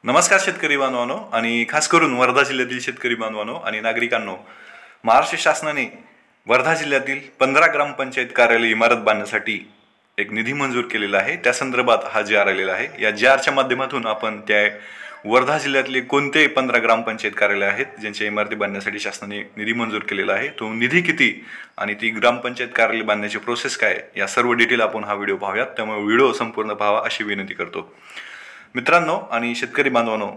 नमस्कार शेतकरी बांधवांनो आणि खास करून वर्धा जिल्ह्यातील शेतकरी बांधवांनो आणि नागरिकांनो, महाराष्ट्र शासनाने वर्धा जिल्ह्यातील 15 ग्रामपंचायत कार्यालय इमारत बांधण्यासाठी एक निधी मंजूर केलेला आहे। त्या संदर्भात हा जी आर आलेला आहे। या जी आरच्या माध्यमातून आपण त्या वर्धा जिल्ह्यातले कोणते 15 ग्रामपंचायत कार्यालय आहेत ज्यांच्या इमारती बांधण्यासाठी शासनाने निधी मंजूर केलेला आहे, तो निधी किती आणि ती ग्रामपंचायत कार्यालय बांधण्याची प्रोसेस काय, या सर्व डिटेल आपण हा व्हिडिओ पाहूयात। त्यामुळे व्हिडिओ संपूर्ण पाहावा अशी विनंती करतो। मित्रांनो आणि शेतकरी बांधवांनो,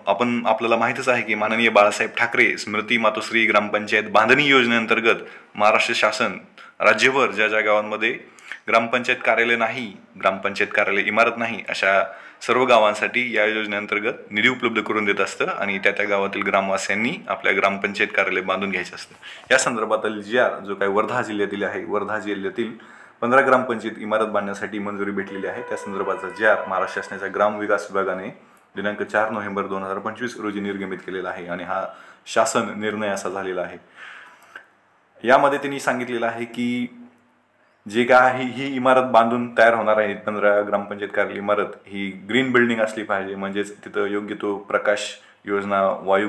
आपल्याला माहितच आहे की माननीय बाळासाहेब ठाकरे स्मृती मातोश्री ग्रामपंचायत बांधणी योजनेअंतर्गत महाराष्ट्र शासन राज्यभर ज्या ज्या गावांमध्ये ग्रामपंचायत कार्यालय नाही, ग्रामपंचायत कार्यालय इमारत नाही, अशा सर्व गावांसाठी या योजनेअंतर्गत निधी उपलब्ध करून देत असतं आणि त्या गावातील ग्रामवासियांनी आपल्या ग्रामपंचायत कार्यालय बांधून घ्यायचं असतं। या संदर्भातील जी आर जो काही वर्धा जिल्ह्यातील आहे, वर्धा जिल्ह्यातील 15 ग्रामपंचायत इमारत बांधण्यासाठी मंजुरी भेटलेली आहे। त्या संदर्भाचा जी आर महाराष्ट्र शासनाच्या ग्रामविकास विभागाने दिनांक 4 नोव्हेंबर 2025 रोजी निर्गमित केलेला आहे आणि हा शासन निर्णय असा झालेला आहे। यामध्ये त्यांनी सांगितलेलं आहे की जे काय ही इमारत बांधून तयार होणार आहे 15 ग्रामपंचायत कार्यालय इमारत ही ग्रीन बिल्डिंग असली पाहिजे, म्हणजेच तिथं योग्य तो प्रकाश योजना, वायू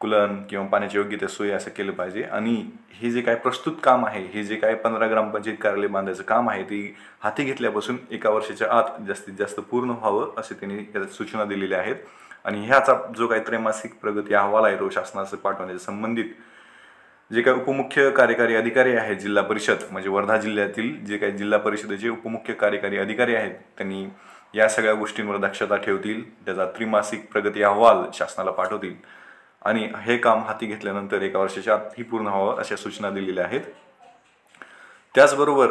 कुलन किंवा पाण्याची योग्य ते सोय असं केलं पाहिजे। आणि हे जे काय प्रस्तुत काम आहे, हे जे काय 15 ग्रामपंचायत कार्यालय बांधायचं काम आहे, ती हाती घेतल्यापासून 1 वर्षाच्या आत जास्तीत जास्त पूर्ण व्हावं असे त्यांनी सूचना दिलेल्या आहेत। आणि ह्याचा जो काही त्रैमासिक प्रगती अहवाल आहे तो शासनाचं पाठवण्याच्या संबंधित जे काही उपमुख्य कार्यकारी अधिकारी आहेत जिल्हा परिषद, म्हणजे वर्धा जिल्ह्यातील जे काही जिल्हा परिषदेचे उपमुख्य कार्यकारी अधिकारी आहेत, त्यांनी या सगळ्या गोष्टींवर दक्षता ठेवतील, त्याचा त्रैमासिक प्रगती अहवाल शासनाला पाठवतील आणि हे काम हाती घेतल्यानंतर 1 वर्षाच्या आत ही पूर्ण व्हावं अशा सूचना दिलेल्या आहेत। त्याचबरोबर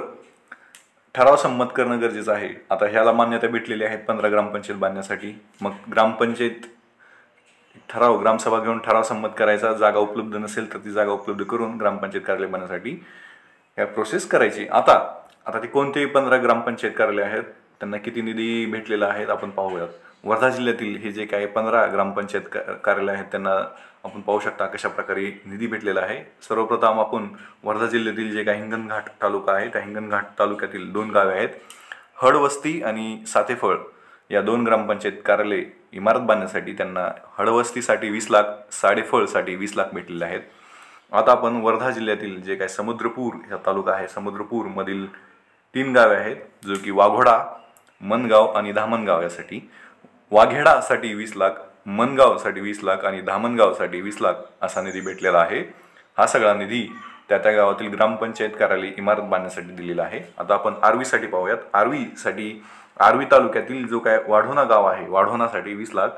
ठराव संमत करणं गरजेचं आहे। आता ह्याला मान्यता भेटलेली आहे 15 ग्रामपंचायत बांधण्यासाठी। मग ग्रामपंचायत ठराव, ग्रामसभा घेऊन ठराव संमत करायचा, जागा उपलब्ध नसेल तर ती जागा उपलब्ध करून ग्रामपंचायत कार्यालय बांधण्यासाठी या प्रोसेस करायची। आता ती कोणतेही 15 ग्रामपंचायत कार्यालय आहेत, त्यांना किती निधी भेटलेला आहे आपण पाहूयात। वर्धा जिल्ह्यातील हे जे काही 15 ग्रामपंचायत कार्यालय आहेत त्यांना आपण पाहू शकता कशा प्रकारे निधी भेटलेला आहे। सर्वप्रथम आपण वर्धा जिल्ह्यातील जे काही हिंगणघाट तालुका आहे, त्या हिंगणघाट तालुक्यातील 2 गावे आहेत, हडवस्ती आणि सातेफळ, या 2 ग्रामपंचायत कार्यालय इमारत बांधण्यासाठी त्यांना हडवस्तीसाठी 20 लाख, साडेफळसाठी 20 लाख भेटलेले आहेत। आता आपण वर्धा जिल्ह्यातील जे काही समुद्रपूर हा तालुका आहे, समुद्रपूर मधील 3 गावे आहेत, जो की वाघोडा, मनगाव आणि धामणगाव, यासाठी वाघेडासाठी 20 लाख, मनगावसाठी 20 लाख आणि धामणगावसाठी 20 लाख असा निधी भेटलेला आहे। हा सगळा निधी त्या गावातील ग्रामपंचायत कार्यालय इमारत बांधण्यासाठी दिलेला आहे। आता आपण आर्वीसाठी पाहूयात। आर्वी तालुक्यातील जो काय वाढोणा गाव आहे, वाढोणासाठी 20 लाख,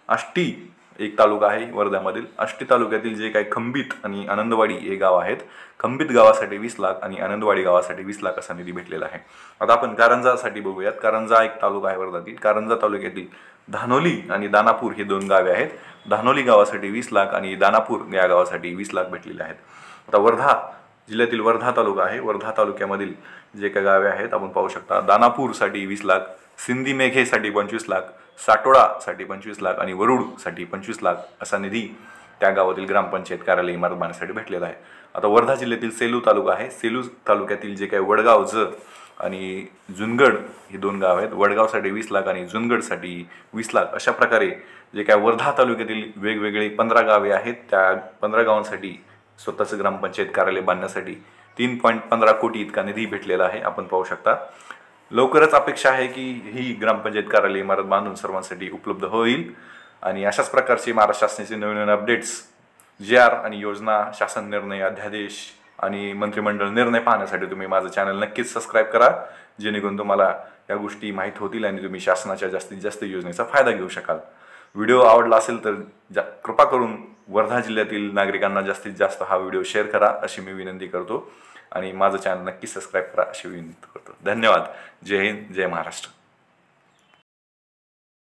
आष्टी एक तालुका आहे वर्ध्यामधील, आष्टी तालुक्यातील जे काही खंबित आणि आनंदवाडी हे गाव आहेत, खंबित गावासाठी 20 लाख आणि आनंदवाडी गावासाठी 20 लाख असा निधी भेटलेला आहे। आता आपण कारंजासाठी बघूयात। कारंजा एक तालुका आहे वर्धातील, कारंजा तालुक्यातील धानोली आणि दानापूर हे 2 गावे आहेत। धानोली गावासाठी 20 लाख आणि दानापूर या गावासाठी 20 लाख भेटलेले आहेत। आता वर्धा जिल्ह्यातील वर्धा तालुका आहे, वर्धा तालुक्यामधील जे काही गावे आहेत आपण पाहू शकता। दानापूरसाठी 20 लाख, सिंधी मेघेसाठी 25 लाख, साटोळासाठी 25 लाख आणि वरुडसाठी 25 लाख असा निधी त्या गावातील ग्रामपंचायत कार्यालय इमारत बांधण्यासाठी भेटलेला आहे। आता वर्धा जिल्ह्यातील सेलू तालुका आहे, सेलू तालुक्यातील जे काही वडगाव आणि जुनगड ही 2 गाव आहेत, वडगावसाठी 20 लाख आणि जुनगडसाठी 20 लाख अशा प्रकारे जे काय वर्धा तालुक्यातील वेगवेगळे 15 गावे आहेत, त्या 15 गावांसाठी स्वतःचं ग्रामपंचायत कार्यालय बांधण्यासाठी 3.15 कोटी इतका निधी भेटलेला आहे, आपण पाहू शकता। लवकरच अपेक्षा आहे की ही ग्रामपंचायत कार्यालय इमारत बांधून सर्वांसाठी उपलब्ध होईल आणि अशाच प्रकारचे महाराष्ट्र शासनाचे नवीन अपडेट्स, जी आर आणि योजना, शासन निर्णय, अध्यादेश आणि मंत्रिमंडळ निर्णय पाहण्यासाठी तुम्ही माझं चॅनल नक्कीच सबस्क्राईब करा, जेणेकरून तुम्हाला या गोष्टी माहीत होतील आणि तुम्ही शासनाच्या जास्तीत जास्त योजनेचा फायदा घेऊ शकाल। व्हिडिओ आवडला असेल तर कृपा करून वर्धा जिल्ह्यातील नागरिकांना जास्तीत जास्त हा व्हिडिओ शेअर करा अशी मी विनंती करतो आणि माझं चॅनल नक्की सबस्क्राईब करा अशी विनंती करतो। धन्यवाद। जय हिंद, जय महाराष्ट्र।